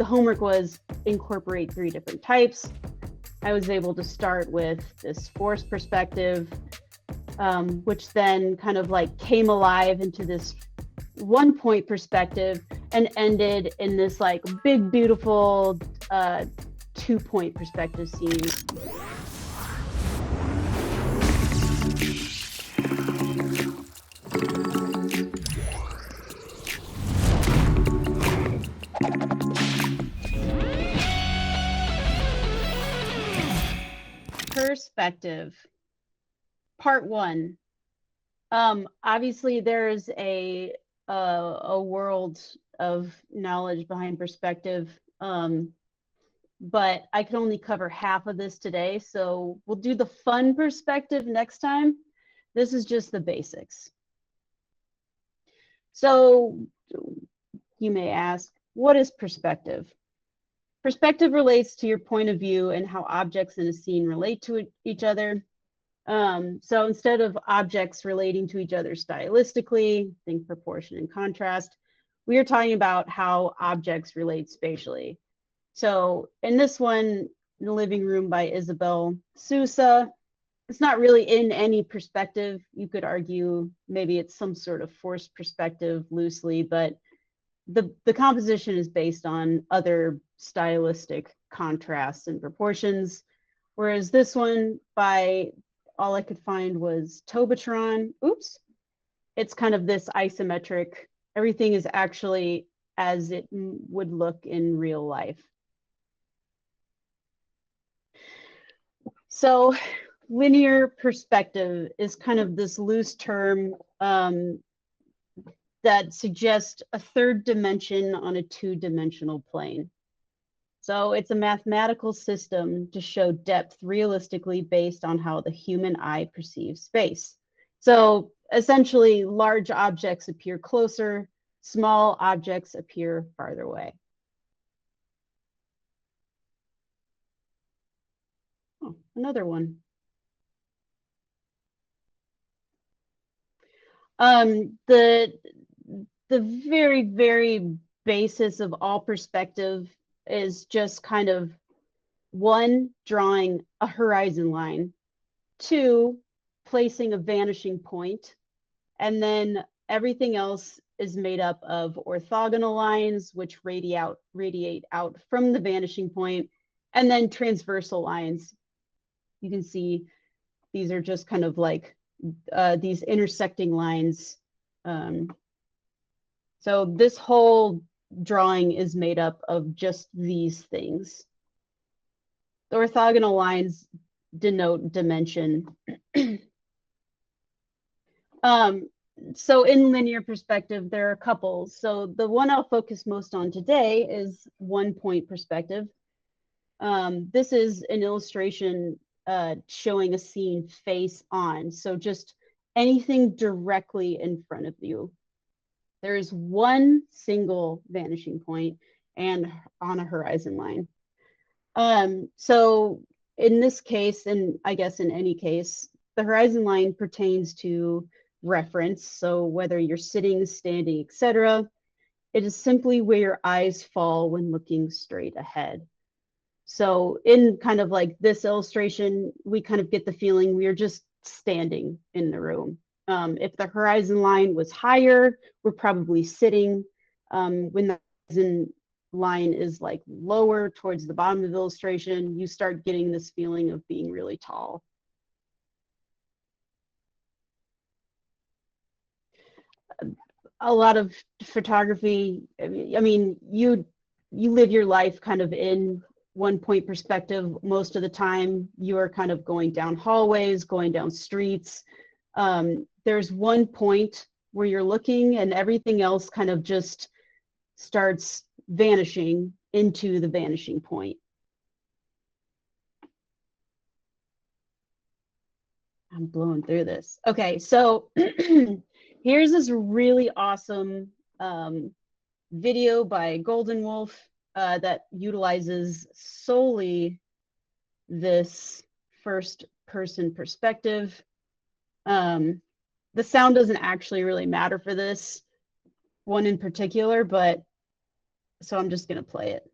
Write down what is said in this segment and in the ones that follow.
the homework was incorporate 3 different types. I was able to start with this force perspective, which then kind of like came alive into this 1-point perspective and ended in this like big, beautiful 2-point perspective scene. Perspective. Part 1. Obviously, there's a world of knowledge behind perspective, but I can only cover half of this today, so we'll do the fun perspective next time. This is just the basics. So you may ask, what is perspective? Perspective relates to your point of view and how objects in a scene relate to each other. So instead of objects relating to each other stylistically, think proportion and contrast, we are talking about how objects relate spatially. So in this one, The Living Room by Isabel Sousa, it's not really in any perspective. You could argue maybe it's some sort of forced perspective loosely, but the composition is based on other stylistic contrasts and proportions. Whereas this one, by all I could find was Tobatron. Oops. It's kind of this isometric. Everything is actually as it would look in real life. So linear perspective is kind of this loose term that suggests a third dimension on a 2-dimensional plane. So it's a mathematical system to show depth realistically based on how the human eye perceives space. So essentially, large objects appear closer, small objects appear farther away. Oh, another one. The very, very basis of all perspective is just kind of 1, drawing a horizon line, 2, placing a vanishing point, and then everything else is made up of orthogonal lines, which radiate out from the vanishing point, and then transversal lines. You can see these are just kind of like these intersecting lines. So this whole drawing is made up of just these things. The orthogonal lines denote dimension. So in linear perspective, there are a couple. So the one I'll focus most on today is 1-point perspective. This is an illustration showing a scene face on. So just anything directly in front of you. There is 1 single vanishing point and on a horizon line. So in this case, and I guess in any case, the horizon line pertains to reference. So whether you're sitting, standing, etc., it is simply where your eyes fall when looking straight ahead. So in kind of like this illustration, we kind of get the feeling we are just standing in the room. If the horizon line was higher, we're probably sitting. When the horizon line is like lower towards the bottom of the illustration, you start getting this feeling of being really tall. A lot of photography, I mean, you live your life kind of in 1-point perspective. Most of the time, you are kind of going down hallways, going down streets. There's 1 point where you're looking and everything else kind of just starts vanishing into the vanishing point. I'm blowing through this. Okay, so here's this really awesome video by Golden Wolf that utilizes solely this first-person perspective. The sound doesn't actually really matter for this one in particular, but so I'm just going to play it.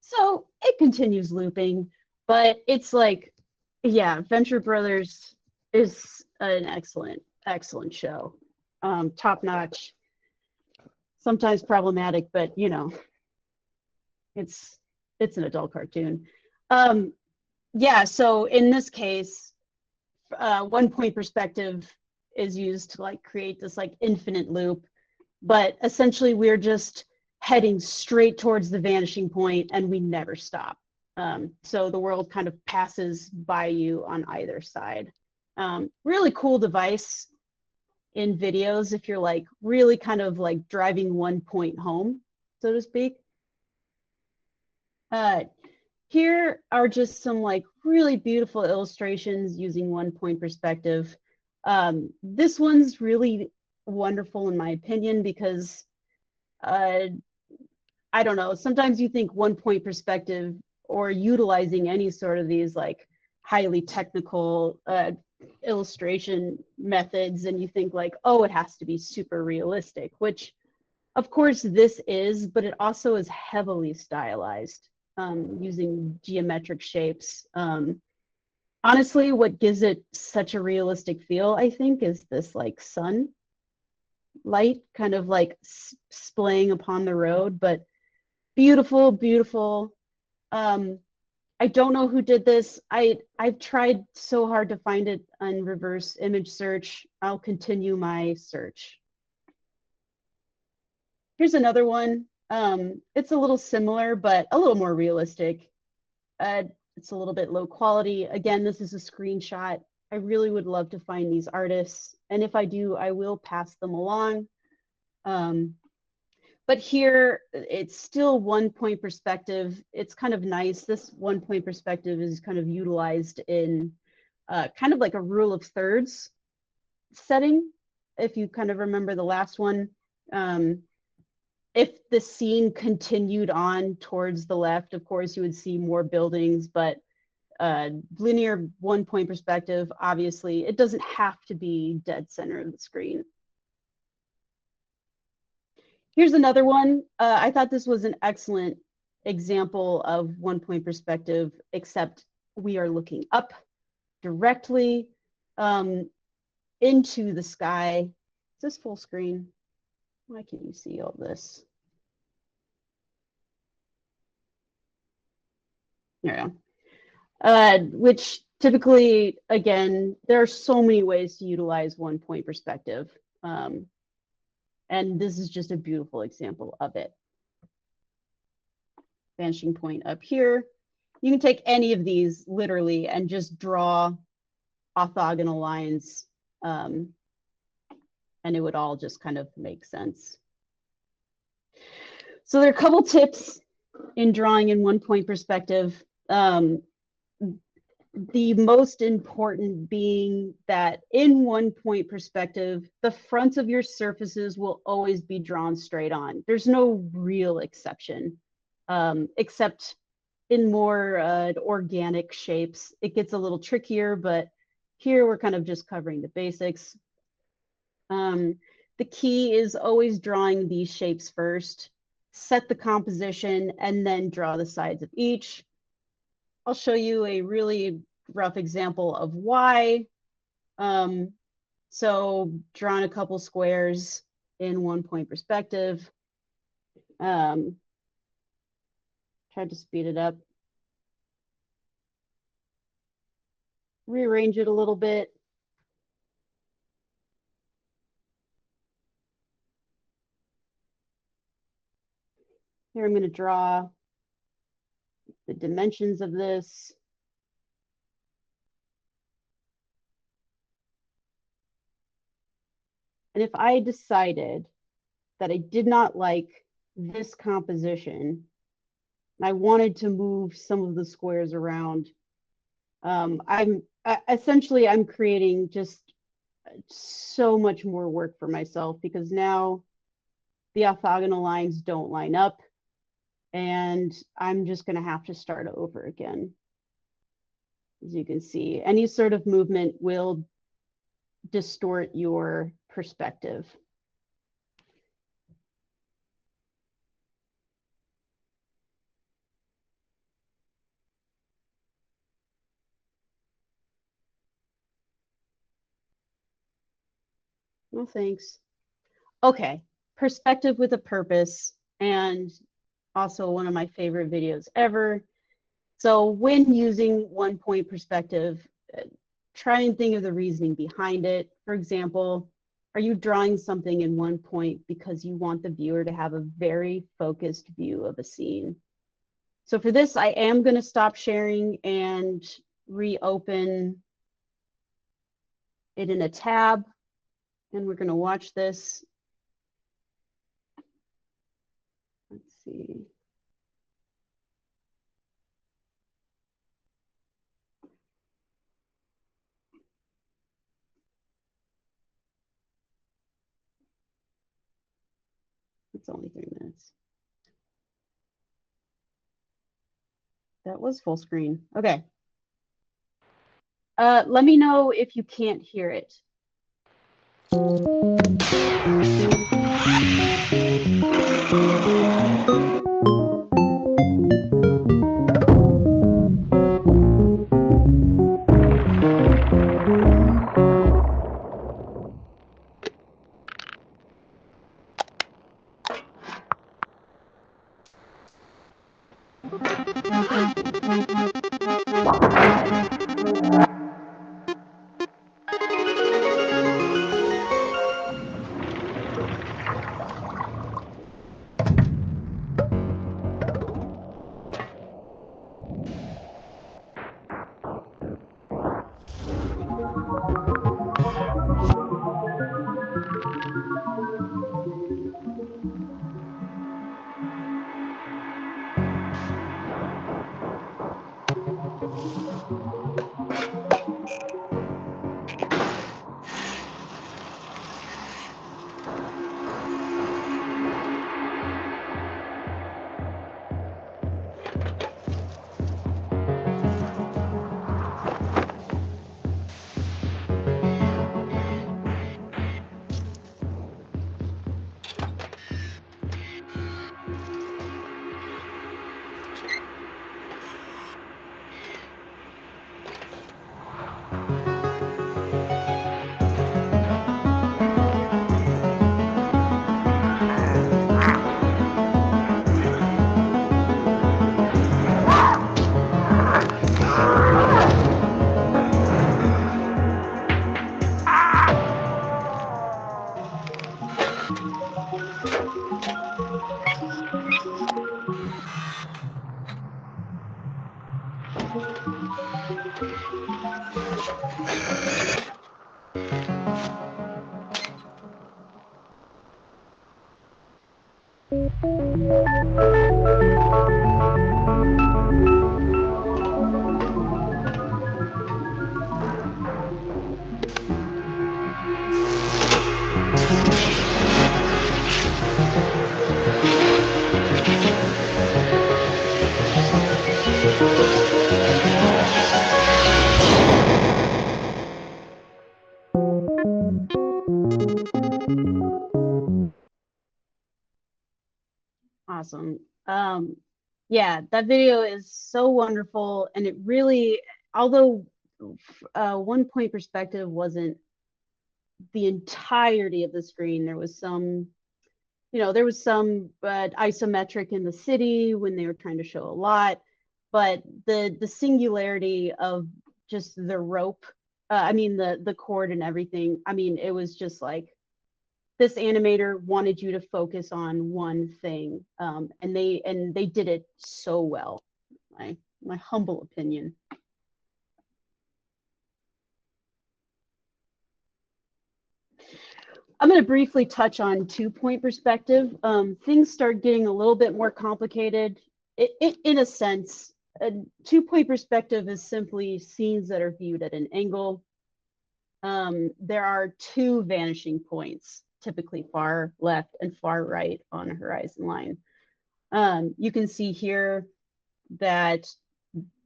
So it continues looping, but it's like, yeah, Venture Brothers is an excellent show. Top notch, sometimes problematic, but you know, it's an adult cartoon. Um, yeah, so in this case, 1 point perspective is used to like create this like infinite loop, but essentially we're just heading straight towards the vanishing point and we never stop. So the world kind of passes by you on either side. Really cool device in videos if you're like really kind of like driving 1 point home, so to speak. Here are just some like really beautiful illustrations using 1 point perspective. This one's really wonderful in my opinion because I don't know, sometimes you think 1 point perspective or utilizing any sort of these like highly technical illustration methods and you think like, oh, it has to be super realistic, which of course this is, but it also is heavily stylized using geometric shapes. Honestly, what gives it such a realistic feel, I think, is this like sun light kind of like splaying upon the road, but beautiful, beautiful. I don't know who did this. I've tried so hard to find it on reverse image search. I'll continue my search. Here's another one. It's a little similar, but a little more realistic. It's a little bit low quality. Again, this is a screenshot. I really would love to find these artists. And if I do, I will pass them along. But here, it's still 1 point perspective. It's kind of nice. This 1 point perspective is kind of utilized in kind of like a rule of thirds setting. If you kind of remember the last one, if the scene continued on towards the left, of course, you would see more buildings, but linear 1 point perspective, obviously, it doesn't have to be dead center of the screen. Here's another one. I thought this was an excellent example of 1 point perspective, except we are looking up directly into the sky. Is this full screen? Why can't you see all this? There we go. Which typically, again, there are so many ways to utilize 1 point perspective. And this is just a beautiful example of it. Vanishing point up here. You can take any of these literally and just draw orthogonal lines, and it would all just kind of make sense. So there are a couple tips in drawing in 1 point perspective. The most important being that in 1 point perspective, the fronts of your surfaces will always be drawn straight on. There's no real exception, except in more organic shapes. It gets a little trickier, but here we're kind of just covering the basics. The key is always drawing these shapes first, set the composition, and then draw the sides of each. I'll show you a really rough example of why. So drawing a couple squares in 1 point perspective. Tried to speed it up. Rearrange it a little bit. Here I'm going to draw the dimensions of this. And if I decided that I did not like this composition, and I wanted to move some of the squares around, I'm creating just so much more work for myself because now the orthogonal lines don't line up and I'm just going to have to start over again. As you can see, any sort of movement will distort your perspective. Oh, thanks. Okay, perspective with a purpose, and also one of my favorite videos ever. So when using 1-point perspective, try and think of the reasoning behind it. For example, are you drawing something in 1 point because you want the viewer to have a very focused view of a scene? So for this, I am going to stop sharing and reopen it in a tab, and we're going to watch this. Let's see. It's only 3 minutes. That was full screen. Okay. Let me know if you can't hear it. Awesome. Yeah, that video is so wonderful, and it really, although 1-point perspective wasn't the entirety of the screen, there was some, there was some isometric in the city when they were trying to show a lot, but the singularity of just the rope, I mean the cord and everything, I mean, it was just like, this animator wanted you to focus on one thing, and they did it so well. My humble opinion. I'm going to briefly touch on 2-point perspective. Things start getting a little bit more complicated. In a sense, a 2-point perspective is simply scenes that are viewed at an angle. There are 2 vanishing points, typically far left and far right on a horizon line. You can see here that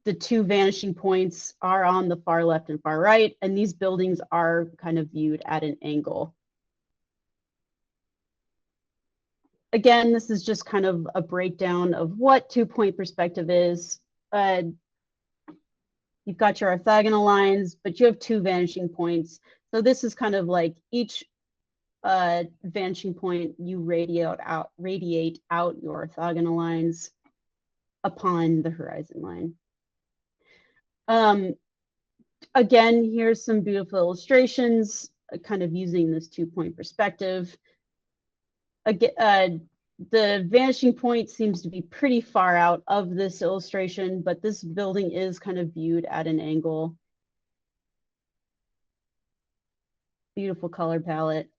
the 2 vanishing points are on the far left and far right, and these buildings are kind of viewed at an angle. Again, this is just kind of a breakdown of what 2-point perspective is. You've got your orthogonal lines, but you have 2 vanishing points. So this is kind of like each vanishing point, you radiate out your orthogonal lines upon the horizon line. Again, here's some beautiful illustrations, kind of using this 2-point perspective. Again, the vanishing point seems to be pretty far out of this illustration, but this building is kind of viewed at an angle. Beautiful color palette.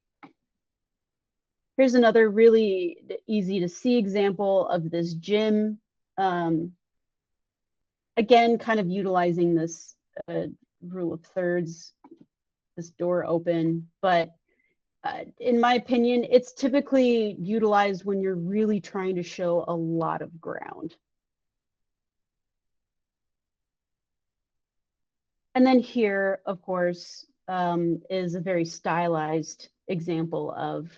Here's another really easy to see example of this gym. Again, kind of utilizing this rule of thirds, this door open, but in my opinion, it's typically utilized when you're really trying to show a lot of ground. And then here, of course, is a very stylized example of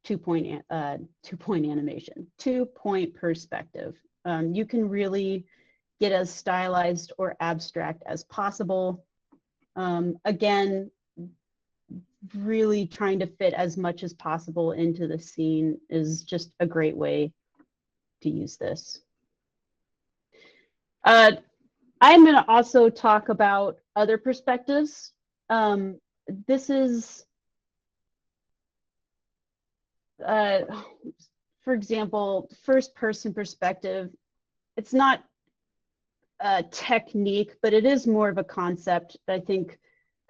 two-point animation, 2-point perspective. You can really get as stylized or abstract as possible. Again, really trying to fit as much as possible into the scene is just a great way to use this. I'm going to also talk about other perspectives. This is, for example, first-person perspective. It's not a technique, but it is more of a concept. I think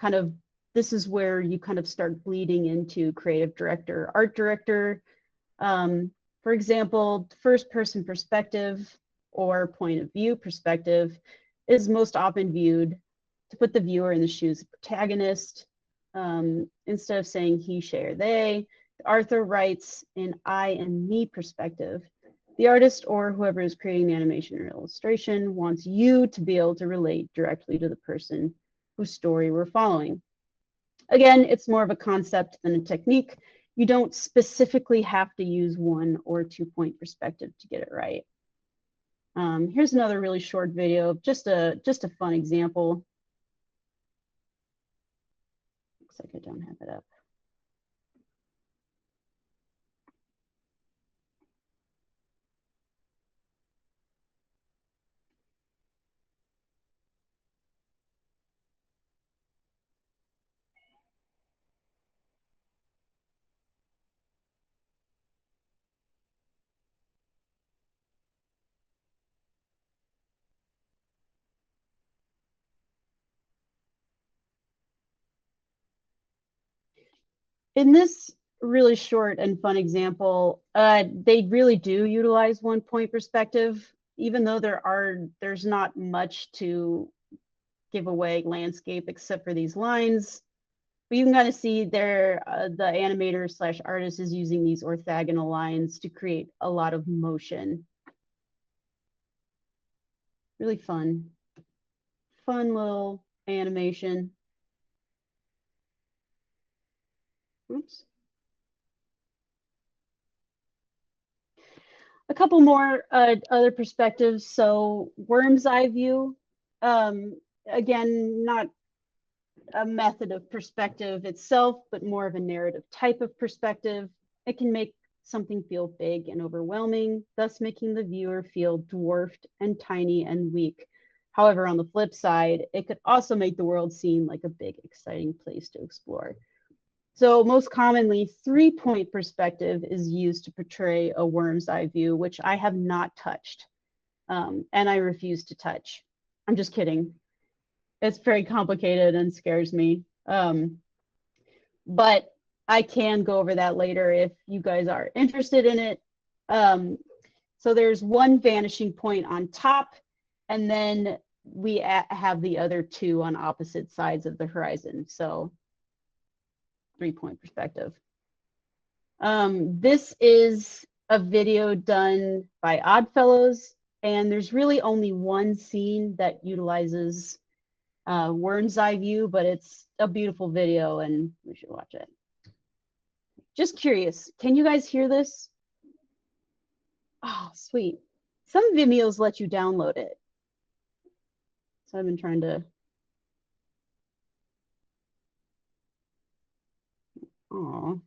kind of this is where you kind of start bleeding into creative director, art director. For example, first-person perspective or point of view perspective is most often viewed to put the viewer in the shoes of the protagonist. Instead of saying he, she, or they, the author writes in I and me perspective. The artist or whoever is creating the animation or illustration wants you to be able to relate directly to the person whose story we're following. Again, it's more of a concept than a technique. You don't specifically have to use 1 or 2-point perspective to get it right. Here's another really short video of just a fun example. Looks like I don't have it up. In this really short and fun example, they really do utilize 1-point perspective, even though there's not much to give away landscape except for these lines. But you can kind of see there, the animator slash artist is using these orthogonal lines to create a lot of motion. Really fun little animation. Oops. A couple more other perspectives. So worm's eye view, again, not a method of perspective itself, but more of a narrative type of perspective. It can make something feel big and overwhelming, thus making the viewer feel dwarfed and tiny and weak. However, on the flip side, it could also make the world seem like a big, exciting place to explore. So most commonly, 3-point perspective is used to portray a worm's eye view, which I have not touched, and I refuse to touch. I'm just kidding. It's very complicated and scares me. But I can go over that later if you guys are interested in it. So there's one vanishing point on top, and then we have the other 2 on opposite sides of the horizon. So 3-point perspective. This is a video done by Oddfellows, and there's really only one scene that utilizes worm's eye view, but it's a beautiful video and we should watch it. Just curious, can you guys hear this? Oh, sweet. Some Vimeos let you download it. So I've been trying to. Oh.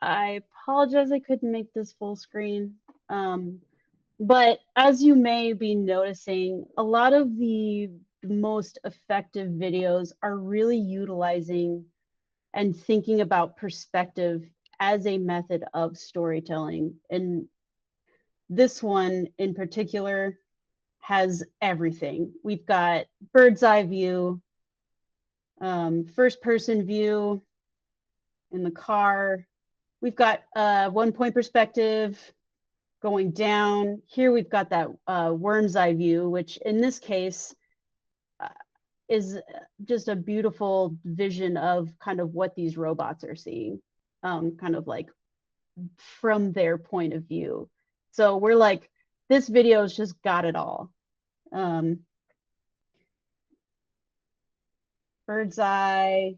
I apologize I couldn't make this full screen. But as you may be noticing, a lot of the most effective videos are really utilizing and thinking about perspective as a method of storytelling. And this one in particular has everything. We've got bird's eye view, first person view in the car. We've got 1 point perspective going down. Here we've got that worm's eye view, which in this case is just a beautiful vision of kind of what these robots are seeing, kind of like from their point of view. So we're like, this video's just got it all. Bird's eye,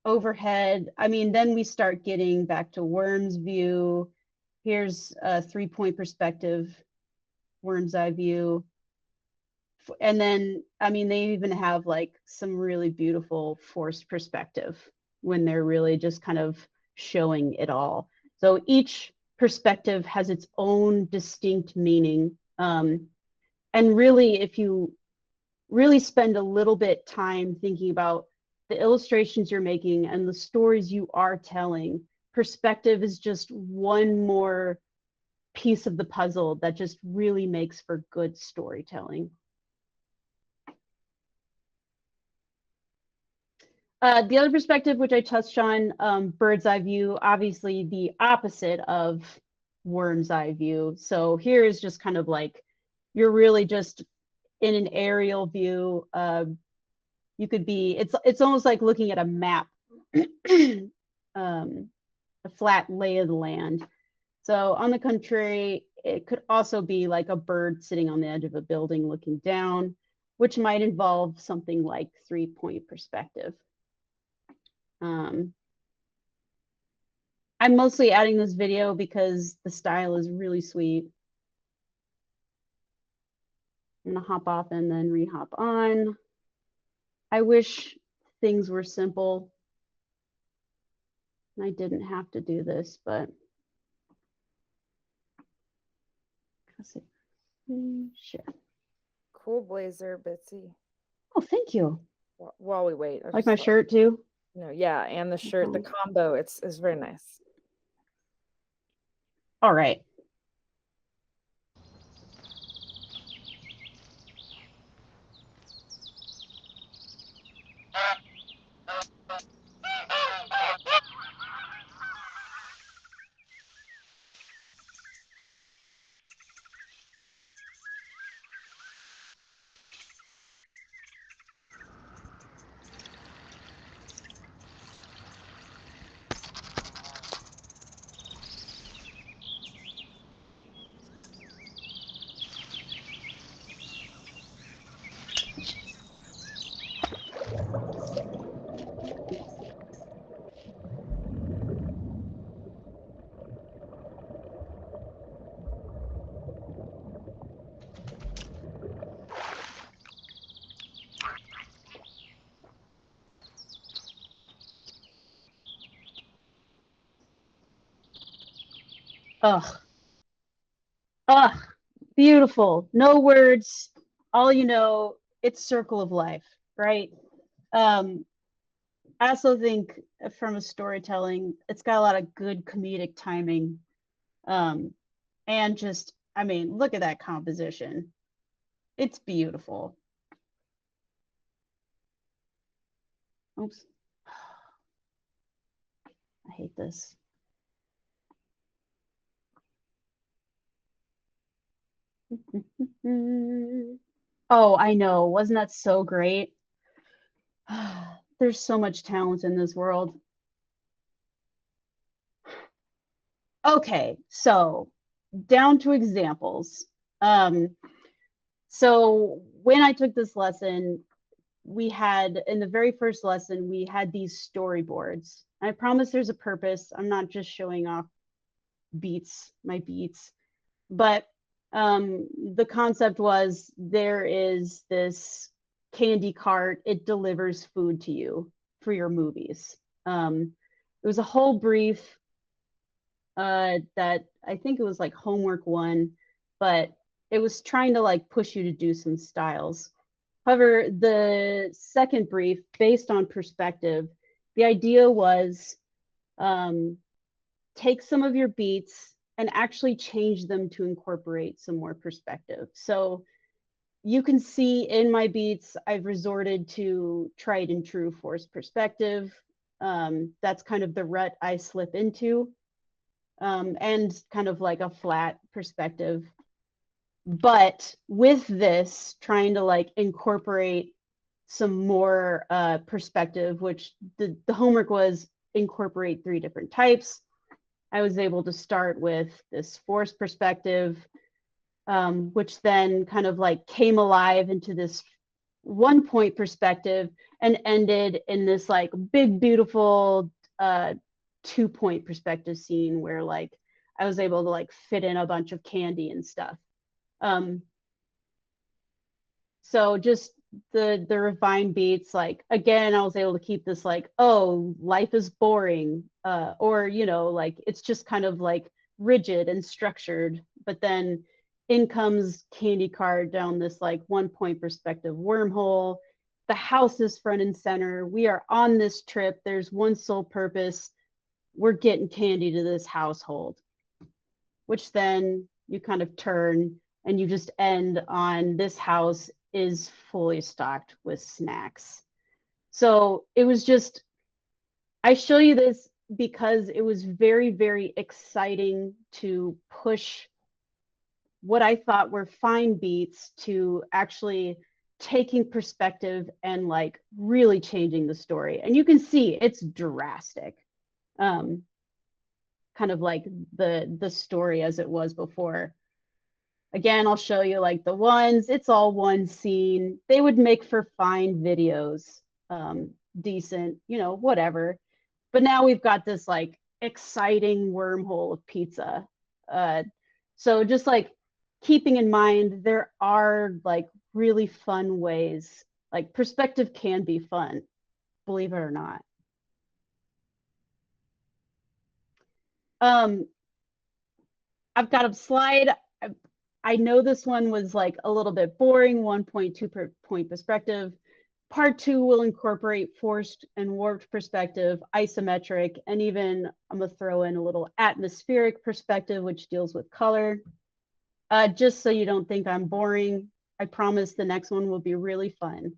overhead. I mean, then we start getting back to worm's view. Here's a 3-point perspective, worm's eye view. And then, I mean, they even have like some really beautiful forced perspective when they're really just kind of showing it all. So each perspective has its own distinct meaning. And really, if you really spend a little bit time thinking about the illustrations you're making and the stories you are telling, perspective is just one more piece of the puzzle that just really makes for good storytelling. The other perspective, which I touched on, bird's eye view, obviously the opposite of worm's eye view. So here is just kind of like, you're really just in an aerial view. You could be, it's almost like looking at a map, a flat lay of the land. So on the contrary, it could also be like a bird sitting on the edge of a building looking down, which might involve something like 3-point perspective. I'm mostly adding this video because the style is really sweet. I'm gonna hop off and then re-hop on. I wish things were simple. I didn't have to do this, but sure. Cool blazer, Bitsy. Oh, thank you. While we wait, like my shirt too. No, yeah, and the shirt, the combo, it's very nice. All right. Ugh, beautiful. No words. All you know, it's circle of life, right? I also think from a storytelling, it's got a lot of good comedic timing. And just, I mean, look at that composition. It's beautiful. Oops. I hate this. Oh, I know. Wasn't that so great? There's so much talent in this world. Okay, so down to examples. So when I took this lesson, we had, in the very first lesson, we had these storyboards. I promise there's a purpose. I'm not just showing off my beats, but the concept was there is this candy cart, it delivers food to you for your movies. it was a whole brief that I think it was like homework 1, but it was trying to like push you to do some styles. However, the second brief, based on perspective, the idea was take some of your beats and actually change them to incorporate some more perspective. So you can see in my beats, I've resorted to tried and true forced perspective. That's kind of the rut I slip into, and kind of like a flat perspective. But with this, trying to like incorporate some more perspective, which the homework was incorporate 3 different types. I was able to start with this forced perspective, which then kind of like came alive into this 1 point perspective and ended in this like big, beautiful 2 point perspective scene where like I was able to like fit in a bunch of candy and stuff. So just the refined beats, like again, I was able to keep this like, oh, life is boring, or you know, like it's just kind of like rigid and structured, but then in comes candy card down this like 1 point perspective wormhole. The house is front and center. We are on this trip. There's one sole purpose. We're getting candy to this household, which then you kind of turn and you just end on this house is fully stocked with snacks. So it was just, I show you this because it was very, very exciting to push what I thought were fine beats to actually taking perspective and like really changing the story. And you can see it's drastic. Kind of like the story as it was before. Again, I'll show you like the ones, it's all one scene. They would make for fine videos, decent, you know, whatever. But now we've got this like exciting wormhole of pizza. So just like keeping in mind, there are like really fun ways, like perspective can be fun, believe it or not. Um, I've got a slide. I know this one was like a little bit boring, 1.2 per point perspective. Part 2 will incorporate forced and warped perspective, isometric, and even I'm gonna throw in a little atmospheric perspective, which deals with color. Just so you don't think I'm boring, I promise the next one will be really fun.